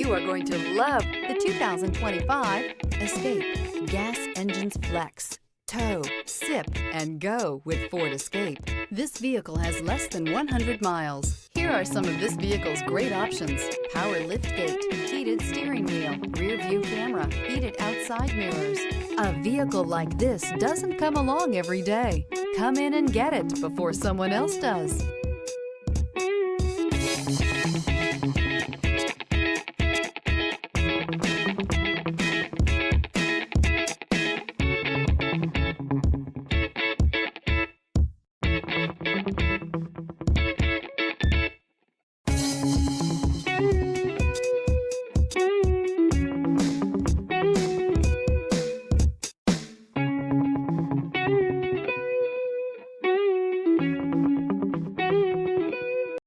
You are going to love the 2025 Escape. Gas engines flex, tow, sip, and go with Ford Escape. This vehicle has less than 100 miles. Here are some of this vehicle's great options: power liftgate, heated steering wheel, rear view camera, heated outside mirrors. A vehicle like this doesn't come along every day. Come in and get it before someone else does.